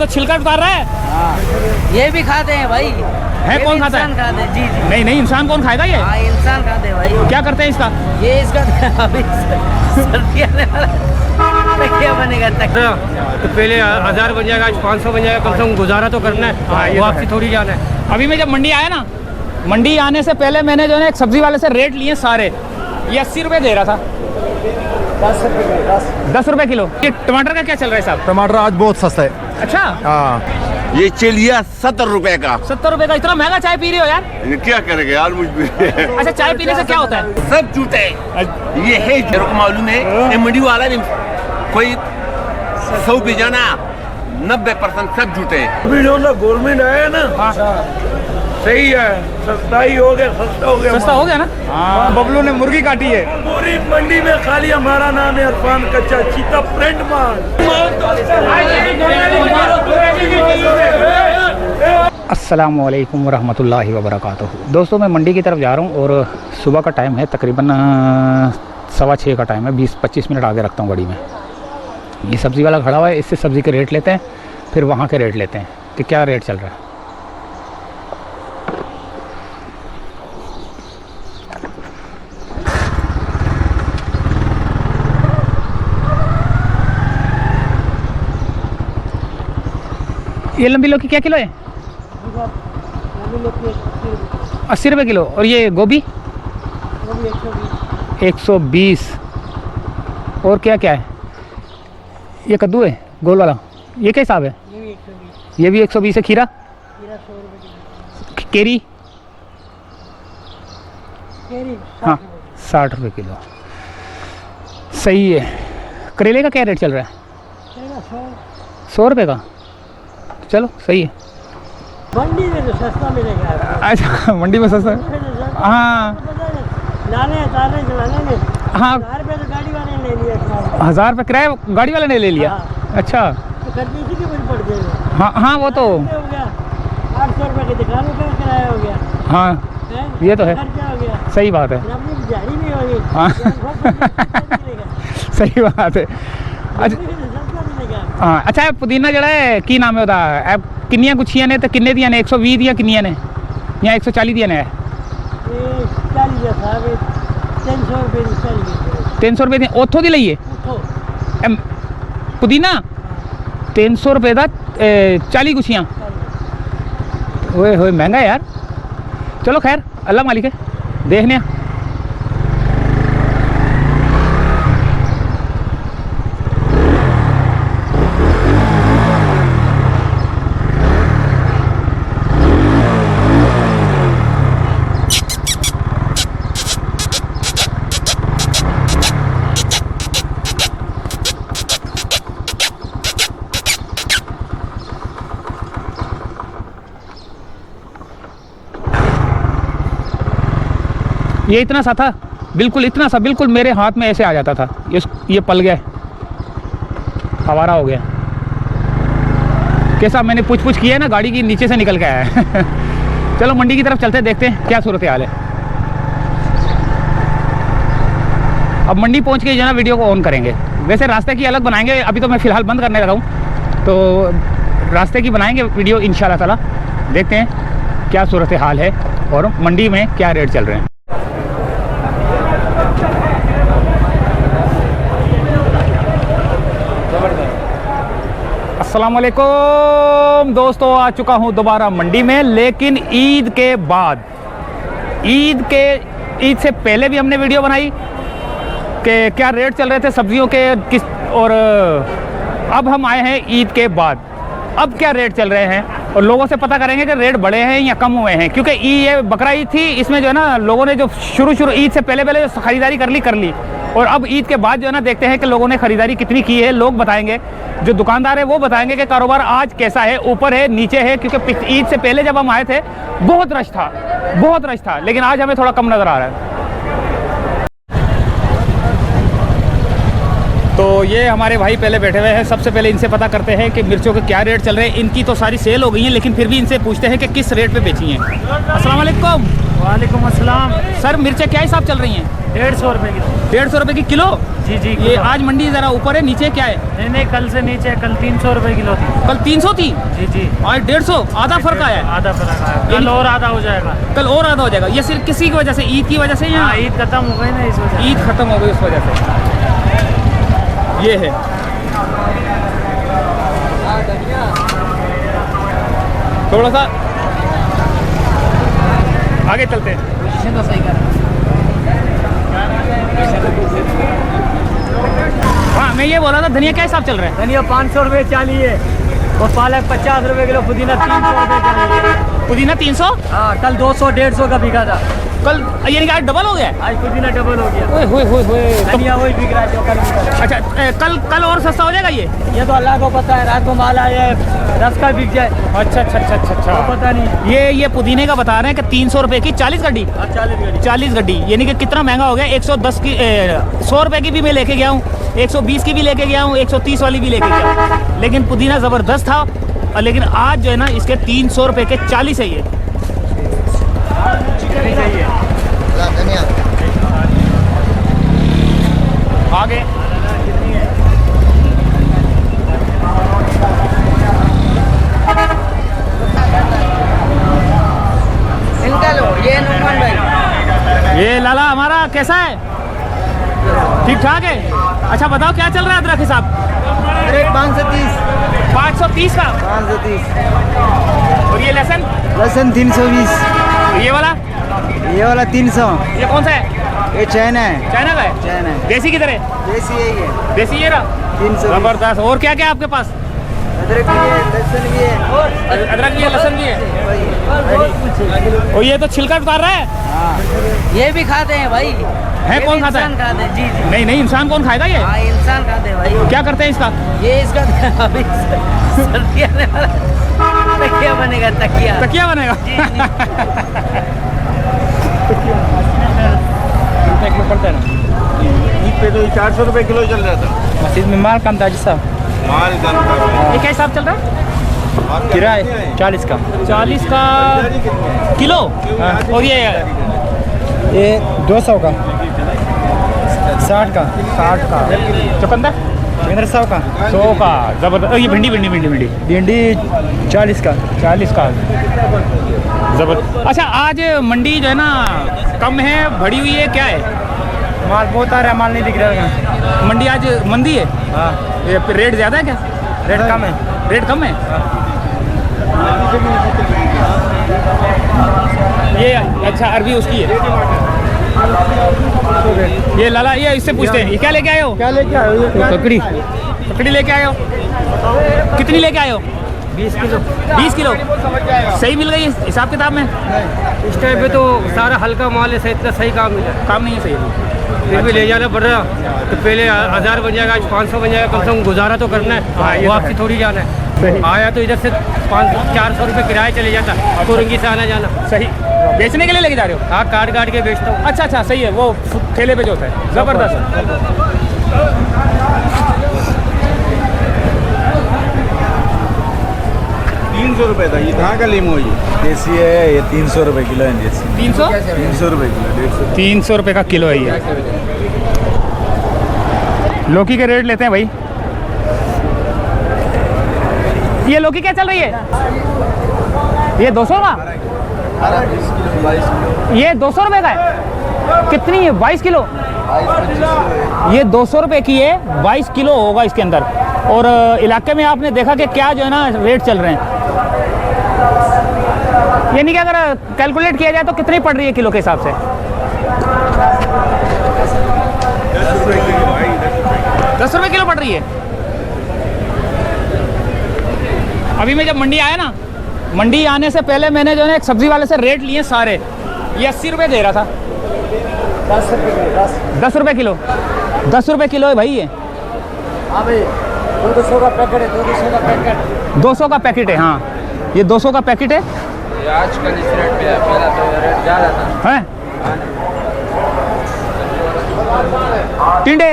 तो छिलका उतार रहा है। हाँ। ये भी खाते हैं भाई। है कौन खाता है? इंसान खाते हैं। जी जी। नहीं नहीं, इंसान कौन खाएगा ये? हाँ इंसान खाते हैं भाई। क्या करते हैं इसका? ये इसका अभी सर्दी आने वाला क्या बनेगा तक। तो पहले 1000 बन जाएगा, आज 500 बन जाएगा, कम से कम गुजारा तो करना है। वो आपकी थोड़ी जाना है। अभी मैं जब मंडी आया ना, मंडी आने से पहले मैंने जो है एक सब्जी वाले से रेट लिए सारे। ये 80 रुपये दे रहा था। 10 रुपये किलो। ये टमाटर का क्या चल रहा है साहब? टमाटर आज बहुत सस्ता है। अच्छा, हाँ ये चलिए 70 रुपए का। 70 रुपये का? इतना महंगा चाय पी रहे हो यार? क्या करेंगे यार मुझ अच्छा, चाय पीने से क्या होता है? सब झूठे ये है, मेरे को मालूम है। ये मंडी वाला नहीं, कोई 100 भी जाना 90% सब झूठे। अभी जो ना गवर्नमेंट आया ना, सही है, सस्ता ही हो गया, सस्ता हो गया। सस्ता हो गया ना? हाँ, बबलू ने मुर्गी काटी है। पूरी मंडी में खाली हमारा नाम है इरफान कच्चा चीता प्रिंट माल। अस्सलामु अलैकुम वरहमतुल्लाहि वबरकातुहू। दोस्तों, मैं मंडी की तरफ जा रहा हूँ और सुबह का टाइम है, तकरीबन 6:15 का टाइम है। 20-25 मिनट आगे रखता हूँ गाड़ी में। ये सब्ज़ी वाला खड़ा हुआ है, इससे सब्ज़ी के रेट लेते हैं, फिर वहाँ के रेट लेते हैं कि क्या रेट चल रहा है। ये लंबी लौकी क्या किलो है? 80 रुपये किलो। और ये गोभी? 120। और क्या क्या है? ये कद्दू है गोल वाला, ये क्या हिसाब है? ये भी 120 है। खीरा? केरी? हाँ 60 रुपये किलो। सही है। करेले का क्या रेट चल रहा है? 100 रुपये का। चलो सही है। मंडी में तो सस्ता मिलेगा। अच्छा, मंडी में सस्ता है। हाँ लाने ताने चलाने में हाँ, 1000 रुपये तो गाड़ी वाले ने ले लिया। 1000 रुपये किराया गाड़ी वाले ने ले लिया? अच्छा, तो खर्चे इसी के ऊपर पड़ गए। हाँ हाँ, वो तो हो गया 800 रुपये की दुकानों का किराया हो गया। हाँ ये तो है, खर्चा हो गया। सही बात है। अपनी जारी नहीं होगी। हाँ सही बात है। अच्छा हाँ, अच्छा पुदीना जड़ा है की नाम है ओदा? ऐ किन्नियां गुच्छियां ने ते किन्ने दियां ने? 120 दियां किन्नियां ने या 140 दियां ने? 300 रुपये दी उथों दी लईए पुदीना? 300 रुपये का 40 गुच्छियां। ओए होए महंगा है यार। चलो खैर, अल्लाह मालिक है, देखने। ये इतना सा था, बिल्कुल इतना सा, बिल्कुल मेरे हाथ में ऐसे आ जाता था। ये पल गया, हवारा हो गया। कैसा मैंने पूछ किया है ना, गाड़ी की नीचे से निकल के आया है। चलो मंडी की तरफ चलते हैं, देखते हैं क्या सूरत हाल है। अब मंडी पहुंच के जो ना वीडियो को ऑन करेंगे। वैसे रास्ते की अलग बनाएंगे, अभी तो मैं फ़िलहाल बंद करने लगा हूँ, तो रास्ते की बनाएंगे वीडियो इंशाल्लाह ताला। देखते हैं क्या सूरत हाल है और मंडी में क्या रेट चल रहे हैं। अस्सलाम वालेकुम दोस्तों, आ चुका हूँ दोबारा मंडी में, लेकिन ईद के बाद। ईद से पहले भी हमने वीडियो बनाई कि क्या रेट चल रहे थे सब्जियों के किस, और अब हम आए हैं ईद के बाद। अब क्या रेट चल रहे हैं और लोगों से पता करेंगे कि रेट बढ़े हैं या कम हुए हैं, क्योंकि ये बकरा ईद थी, इसमें जो है ना लोगों ने जो शुरू ईद से पहले जो खरीदारी कर ली, और अब ईद के बाद जो है ना देखते हैं कि लोगों ने खरीदारी कितनी की है। लोग बताएंगे, जो दुकानदार है वो बताएंगे कि कारोबार आज कैसा है, ऊपर है नीचे है, क्योंकि ईद से पहले जब हम आए थे बहुत रश था, लेकिन आज हमें थोड़ा कम नज़र आ रहा है। तो ये हमारे भाई पहले बैठे हुए हैं। सबसे पहले इनसे पता करते हैं कि मिर्चों के क्या रेट चल रहे हैं। इनकी तो सारी सेल हो गई है, लेकिन फिर भी इनसे पूछते हैं कि किस रेट पे बेची हैं। अस्सलाम वालेकुम। वालेकुम अस्सलाम। सर मिर्चें क्या हिसाब चल रही हैं? 150 रुपए की। 150 रुपए की किलो? जी जी। ये आज मंडी ज़रा ऊपर है, नीचे क्या है? नहीं नहीं, कल से नीचे, कल 300 रुपए किलो थी। कल 300 थी, जी जी। आज 150, आधा फर्क आया है। आधा फर्क आया, कल और आधा हो जाएगा। कल और आधा हो जाएगा। ये सिर्फ किसी की वजह से, ईद की वजह से या हाँ, ईद खत्म हो गई ना, इस वजह से। ईद खत्म हो गई उस वजह से। ये है थोड़ा सा आगे चलते हैं। तो सही कर। हाँ, मैं ये बोला था, धनिया क्या हिसाब चल रहा है? धनिया 500 रुपए चाहिए और पालक 50 रुपए किलो, पुदीना 300 रुपए चाहिए। पुदीना 300? हाँ, कल 200-150 का बिका था। कल यानी कि आज डबल हो गया? आज पुदीना डबल हो गया। ओए होए होए होए। धनिया वही बिक रहा है जो कल बिका था। अच्छा, कल और सस्ता हो जाएगा ये? ये तो अल्लाह को पता है, रात को माल आया है, 10 का बिक जाए। अच्छा अच्छा अच्छा अच्छा तो पता नहीं। ये पुदीने का बता रहे हैं कि 300 रुपए की 40 गड्डी। 40 गड्डी यानी कि कितना महंगा हो गया। 110 की 100 रुपए की भी मैं लेके गया हूँ, 120 की भी लेके गया हूँ, 130 वाली भी लेके गया हूँ। लेकिन पुदीना ज़बरदस्त था। और लेकिन आज जो है ना, इसके 300 रुपए के 40 है ये। आगे इनका लो, ये नुमान भाई। ये लाला हमारा कैसा है? ठीक ठाक है। अच्छा बताओ क्या चल रहा है अदरक हिसाब? 530। 530 का। 530। और ये लहसुन? लहसुन 320। ये वाला? ये वाला 300। ये कौन सा है? ये चाइना है। चाइना का है? चाइना है। देसी किधर है? देसी यही है। देसी ये रहा। 300। जबरदस्त। और क्या क्या है आपके पास? अदरक भी है, लहसुन भी है। अदरक भी है, लहसुन भी है। और ये तो छिलका उतार रहा है। ये भी खाते हैं भाई। है कौन खाता है? इंसान खाते हैं। जी जी। नहीं नहीं, इंसान कौन खाएगा ये? हाँ, इंसान खाते हैं भाई। क्या करते हैं इसका? ये इसका अभी सर्दी आने वाला, तकिया बनेगा, तकिया। तकिया बनेगा। जी, जी। पड़ता है ना। ईद पे तो 400 रुपए किलो चल रहा था। मस्जिद में माल कम था जिसका। माल कम था। ये क्या हिसाब चल रहा है? किराए 40 का। 40 का किलो। और ये 200 का, 60 का, 60 का। चुकंदर 100 का, 100 का। जबरदस्त। ये भिंडी भिंडी भिंडी भिंडी भिंडी 40 का। 40 का। जबरदस्त। अच्छा, आज मंडी जो है ना कम है, भरी हुई है, क्या है? माल बहुत आ रहा है, माल नहीं दिख रहा है। मंडी आज मंदी है। हाँ, ये रेट ज़्यादा है क्या? रेट कम है। रेट कम है। ये अच्छा, अरबी उसकी है। ये लाला, ये इससे पूछते हैं, ये क्या लेके आए हो? क्या लेके आए हो? ककड़ी। ककड़ी लेके आए हो? कितनी लेके आए हो? 20 किलो। 20 किलो। सही मिल गई हिसाब किताब में? इस टाइम पे तो सारा हल्का माल है, इतना सही काम मिला। काम नहीं है सही। फिर भी ले जाना पड़ रहा, तो पहले 1000 बन जाएगा, आज 500 बन जाएगा। कम से कम गुजारा तो करना हाँ, ये है, तो वापसी है। थोड़ी जाना सही। है। आया तो इधर से 400 रुपये किराया चले जाता, कोरंगी से आना जाना। सही। बेचने के लिए लेके जा रहे हो? हाँ, काट काट के बेचता हूँ। अच्छा अच्छा, सही है। वो ठेले पे जो होता है। जबरदस्त। 300 रुपए था। ये कहाँ का लीमू है? ये देसी है, ये 300 रुपए किलो है। देसी 300? 300 रुपए किलो, 150। 300 रुपये का किलो है ये। लौकी के रेट लेते हैं भाई। ये लौकी क्या चल रही है? ये 200 का? ये 200 रुपये का है? कितनी है? 22 किलो। ये 200 रुपये की है, 22 किलो होगा इसके अंदर। और इलाके में आपने देखा कि क्या जो है ना रेट चल रहे हैं। यानी कि अगर कैलकुलेट किया जाए तो कितनी पड़ रही है किलो के हिसाब से? 10 रुपये किलो पड़ रही है। अभी मैं जब मंडी आया ना, मंडी आने से पहले मैंने जो है ना एक सब्जी वाले से रेट लिए सारे। ये 80 रुपये दे रहा था। 10 रुपये किलो। 10 रुपये किलो है भाई ये। हाँ भाई, 200 का पैकेट है। 200 का पैकेट। 200 का पैकेट है। हाँ, ये 200 का पैकेट है। आजकल इस रेट पे है, पहला तो रेट ज़्यादा था। हैं? टिंडे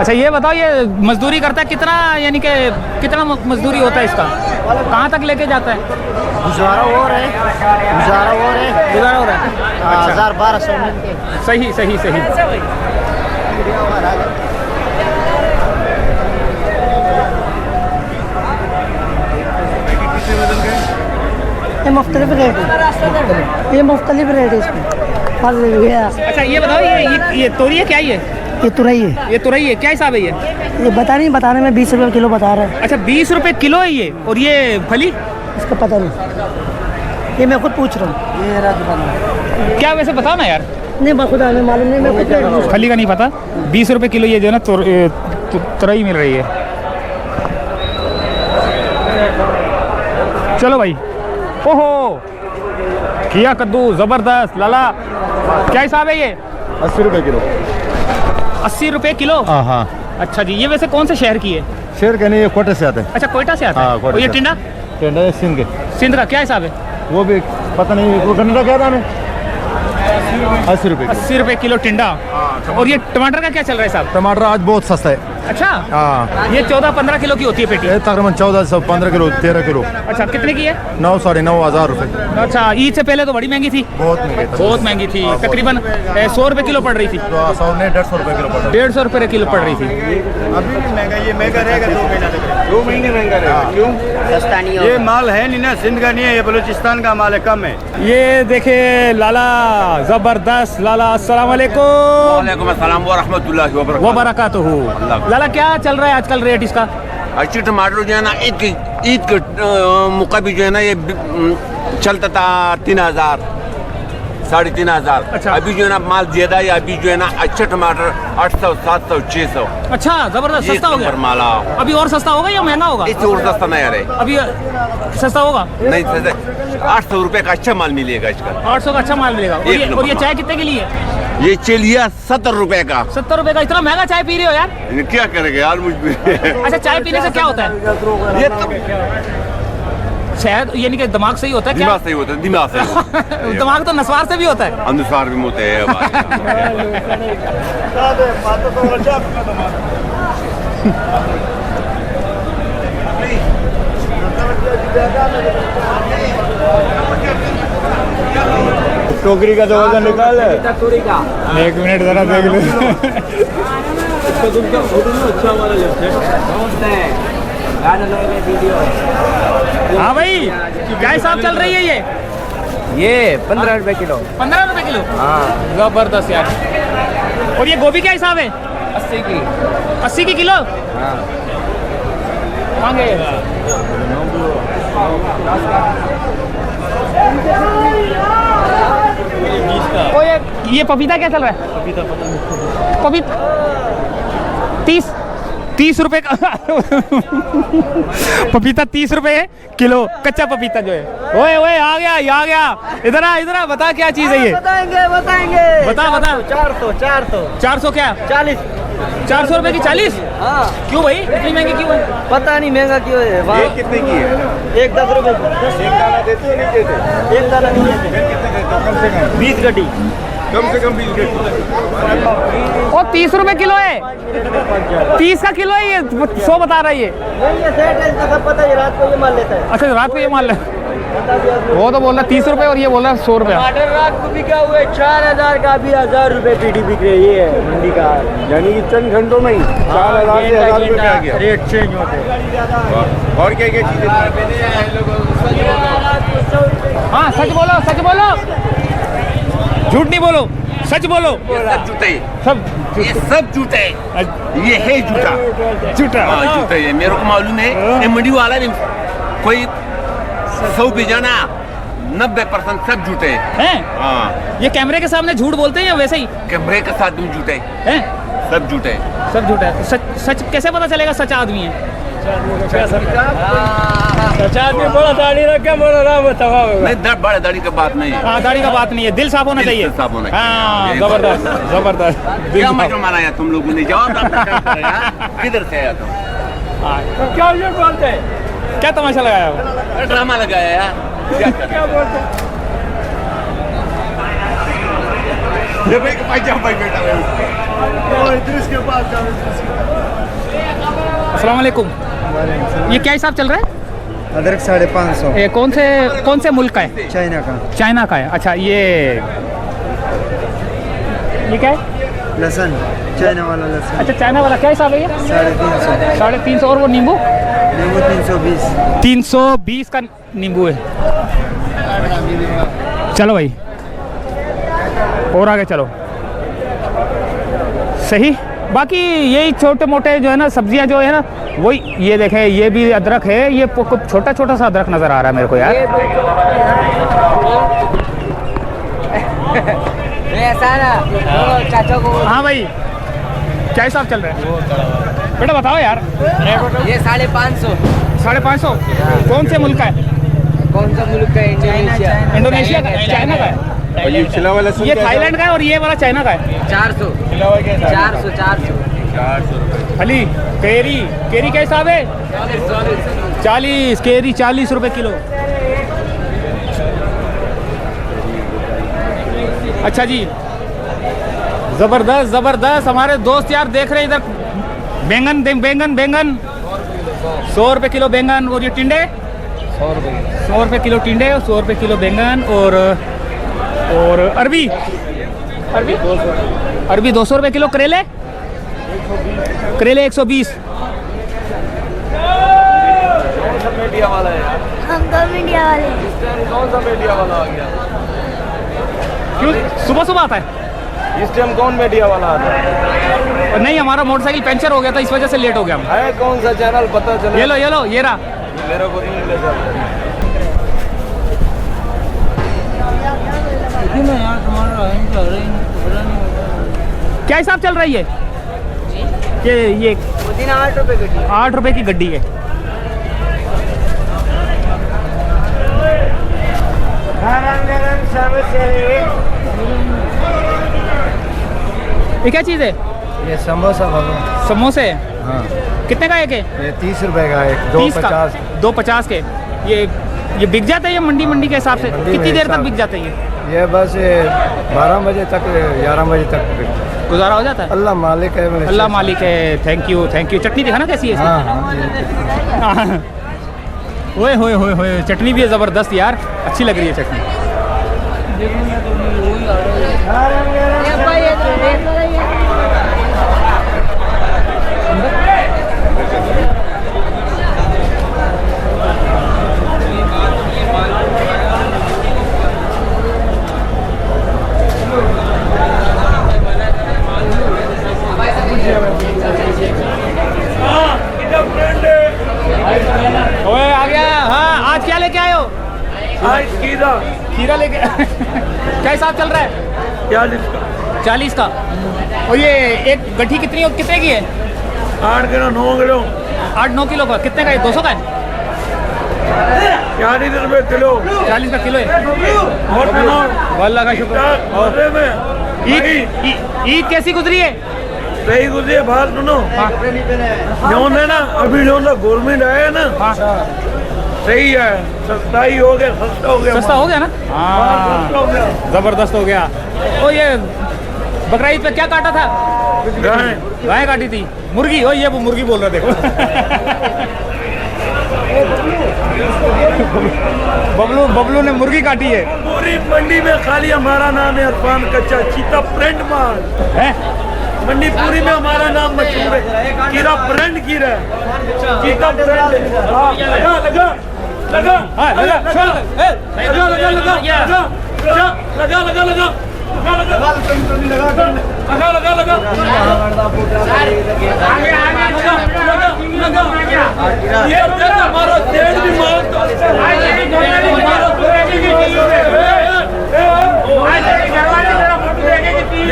अच्छा ये बताओ, ये मजदूरी करता है कितना, यानी कि कितना मजदूरी होता है इसका, कहाँ तक लेके जाता है? गुजारा हो रहा है, गुजारा हो रहा है। 1000-1200 मिलते। सही सही सही। ये मुख्तलिफ रेट है, ये मुख्तलिफ रेट है इसमें। फल गया। अच्छा ये बताओ, ये तोरी है क्या? ये तुरई है, ये तुरई है, क्या हिसाब है ये? ये बताने में 20 रुपये किलो बता रहा है। अच्छा 20 रुपए किलो है ये, और ये फली इसका पता नहीं, ये मैं खुद पूछ रहा हूँ। ये रात बना क्या, वैसे बताओ ना यार। नहीं खुदा हमें मालूम नहीं, मैं खुद फली का नहीं पता। 20 रुपए किलो ये जो है ना तुरई मिल रही है। चलो भाई। ओहो खिया कद्दू जबरदस्त। लाला क्या हिसाब है ये? 80 रुपए किलो। 80 रुपए किलो? हाँ हाँ। अच्छा जी, ये वैसे कौन से शहर की है? शेर के नहीं, ये कोटे से आते हैं। अच्छा कोयटा से आता है। हाँ, कोयटा और ये से। टिंडा? टेंडर सिंध के। सिंध का क्या हिसाब है? वो भी पता नहीं, वो गन्ना क्या दाम है? 80 रुपए। 80 रुपए किलो टिंडा। और ये टमाटर का क्या चल रहा है साहब? टमाटर आज बहुत सस्ता है। अच्छा हाँ, ये 14-15 किलो की होती है पेटी? ये तकरीबन 1415 किलो, 13 किलो। अच्छा कितने की है? 9 साढ़े 9 हज़ार रुपए। अच्छा ईद से पहले तो बड़ी महंगी थी। बहुत महंगे था। बहुत महंगी थी, हाँ, तकरीबन 100 रुपए किलो पड़ रही थी। 100 नहीं, 150 रुपए किलो पड़ रहा है। 150 रुपए किलो पड़ रही थी। अभी भी महंगा, ये महंगा रहेगा 2 महीना तक। 2 महीने महंगा रहेगा। क्यों? सस्ता नहीं ये माल है नहीं ना, सिंध का नहीं है, ये बलूचिस्तान का माल है, कम है। ये देखे लाला जबरदस्त। लाला अस्सलाम वालेकुम। वालेकुम अस्सलाम व रहमतुल्लाहि व बरकातहू। वबरकातुहू। लाला क्या चल रहा है आजकल रेट इसका? अच्छी टमाटर जो है ना ईद के मुकाबले जो है ना, ये चलता था 3000 3,500। अच्छा। अभी जो है ना माल ज्यादा है, अभी जो है ना अच्छा टमाटर 800 700 600। अच्छा जबरदस्त, सस्ता हो गया। माला अभी और सस्ता होगा या महंगा होगा? इससे और सस्ता नहीं आ रहा है। अभी सस्ता होगा? नहीं सस्ता, 800 रुपए का अच्छा माल मिलेगा इसका। 800 का अच्छा माल मिलेगा। एक नंबर और ये माल। चाय कितने के लिए है? ये चलिए 70 रुपए का। 70 रुपए का? इतना महंगा चाय पी रहे हो यार? ये क्या करेंगे यार मुझ पे। अच्छा चाय पीने से क्या होता है? ये तो शायद यानी कि दिमाग सही होता है क्या? दिमाग सही होता है, दिमाग सही होता है। दिमाग तो नस्वार से भी होता है। अनुसार भी होते हैं। टोकरी का तो वजन निकाल है। एक मिनट जरा देख लो। हाँ भाई क्या हिसाब चल रही है ये? 15 रुपए किलो। 15 रुपए किलो? हाँ जबरदस्त यार। और ये गोभी क्या हिसाब है? 80 की। 80 की किलो? हाँ। मांगे। ओ ये पपीता क्या चल रहा है? पपीता 30 रुपए का। पपीता 30 रुपए है किलो, कच्चा पपीता जो है। ओए ओए आ गया। इधर आ बता क्या चीज है ये? बताएंगे बता 400 क्या? 400 रुपए की 40? हाँ। क्यों भाई इतनी महंगी क्यों है? पता नहीं महंगा क्यों है। ये कितने की है? एक 10 रुपए एक दाना देते हो नहीं देते? एक दाना नहीं है। कम से कम 20 गड्डी। कम से कम 20 गड्डी। और 30 रुपए किलो है? 30 का किलो है ये? 100 बता रहा है ये। नहीं ये सेट है, इसका सब पता है, रात को ये माल लेता है। अच्छा रात को ये मान ले। वो तो बोल रहा 30 रुपए और ये बोल रहा 100 रुपया। टमाटर रात को बिका हुआ है 4000 का, भी 1000 रुपए पीटी बिक रही है मंडी का। यानी कि चंद घंटों में ही 4000 से 1000 रुपये पे आ गया। रेट चेंज होते हैं। और क्या क्या चीजें? हाँ सच बोलो, झूठ नहीं बोलो, सच बोलो। ये सब जूते, सब ये सब जूते, ये है जूता। झूठा। हाँ जूते है, मेरे को मालूम है। ये मंडी वाला भी कोई 100 पे जाना 90% सब जूते हैं? हाँ। ये कैमरे के सामने झूठ बोलते हैं या वैसे ही कैमरे के साथ भी जूते हैं? सब जूते। सब झूठा है। सच कैसे पता चलेगा सच आदमी है? सच आदमी बड़ा दाढ़ी रखे, बड़ा राम तबाह होगा। नहीं बड़े दाढ़ी की बात नहीं है। हाँ दाढ़ी का बात नहीं है, दिल साफ होना दिल चाहिए। साफ होना चाहिए। हाँ ये जबरदस्त। दिल क्या साफ। मजा मारा तुम लोगों ने? जवाब किधर से आया तुम? हाँ, क्या ये बोलते हैं? क्या तमाशा लगाया हो? ड्रामा लगाया यार। क्या कर? क्या बोलते हैं? अस्सलाम वालेकुम। ये क्या हिसाब चल रहा है? अदरक 550। ये कौन से मुल्क का है? चाइना का। चाइना का है। अच्छा ये क्या है? लहसुन, चाइना वाला लहसुन। अच्छा चाइना वाला क्या हिसाब है ये? 350। 350। और वो नींबू? नींबू 320। 320 का नींबू है। चलो भाई और आगे चलो। सही। बाकी यही छोटे मोटे जो है ना सब्जियां जो है ना वही, ये देखें ये भी अदरक है। ये छोटा छोटा सा अदरक नज़र आ रहा है मेरे को यार। ऐसा ना चाचा को। हाँ भाई क्या हिसाब चल रहा है बेटा बताओ यार। ये 550। 550। कौन से मुल्क का है? कौन सा मुल्क का है? इंडोनेशिया। इंडोनेशिया का है? चाइना का है? ये छिला वाला लहसुन ये थाईलैंड का है और ये वाला चाइना का है। 400। 400। अली केरी क्या हिसाब है? 40। केरी 40 रुपए किलो। अच्छा जी जबरदस्त। हमारे दोस्त यार देख रहे हैं इधर बैंगन 100 रुपए किलो बैंगन। और ये टिंडे 100 रुपए किलो टिंडे और 100 रुपए किलो बैंगन। और अरबी 200 रुपए किलो। करेले 120। मीडिया वाला है यार। हम तो मीडिया वाले। कौन सा मीडिया वाला आ गया? क्यों सुबह आता है? इस टाइम कौन मीडिया वाला आता है? और नहीं हमारा मोटरसाइकिल पंचर हो गया था इस वजह से लेट हो गया हम। है कौन सा चैनल पता चला? ये लो ये रहा। मेरे को नहीं मिले सर। क्या हिसाब चल रही है? ये 8 रुपए गड्डी। 8 रुपए की गड्डी है। ये क्या चीज़ है? ये समोसा बाबू। समोसे। हाँ कितने का एक है? ये 30 रुपए का एक। 30 का 250 के। ये बिक जाता है ये मंडी के हिसाब से? कितनी देर तक बिक जाता है ये बस 12 बजे तक 11 बजे तक गुजारा हो जाता है? अल्लाह मालिक है। अल्लाह मालिक है। Thank you. चटनी दिखाना कैसी है? हाँ। ओए चटनी भी है ज़बरदस्त यार। अच्छी लग रही है चटनी। ओए आ गया। हाँ आज क्या लेके आए हो? आज खीरा लेके क्या हिसाब चल रहा है? 40 का। और ये एक गठी कितने की है? 8 किलो 9 किलो। 8-9 किलो का। कितने का है? 200 का है? 40 रुपए किलो। 40 का किलो है। अल्लाह का शुक्र। ईद कैसी गुजरी है? सही गुजरी बात सुनो। जो है ना अभी जो गवर्नमेंट आया ना सही है। सस्ता ही हो गया। सस्ता हो गया ना? सस्ता हो गया। जबरदस्त हो गया। ओ ये बकरा ईद पे क्या काटा था? गाय काटी थी। मुर्गी। ओ ये वो मुर्गी बोल रहा देखो। बबलू ने मुर्गी काटी है। पूरी मंडी में खाली हमारा नाम है अरफान कच्चा चीता प्रिंट माल है। मंडी पूरी में हमारा नाम मशहूर है। कीरा ब्रांड कीरा चीता ब्रांड। लगा ये हमारा देश भी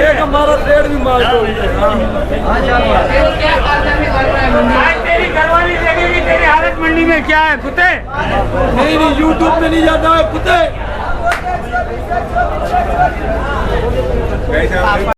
एक हमारा शेर भी मार दो। तेरी घरवाली देखेगी तेरी हालत मंडी में क्या है कुत्ते? नहीं यूट्यूब में नहीं जाता है कुत्ते।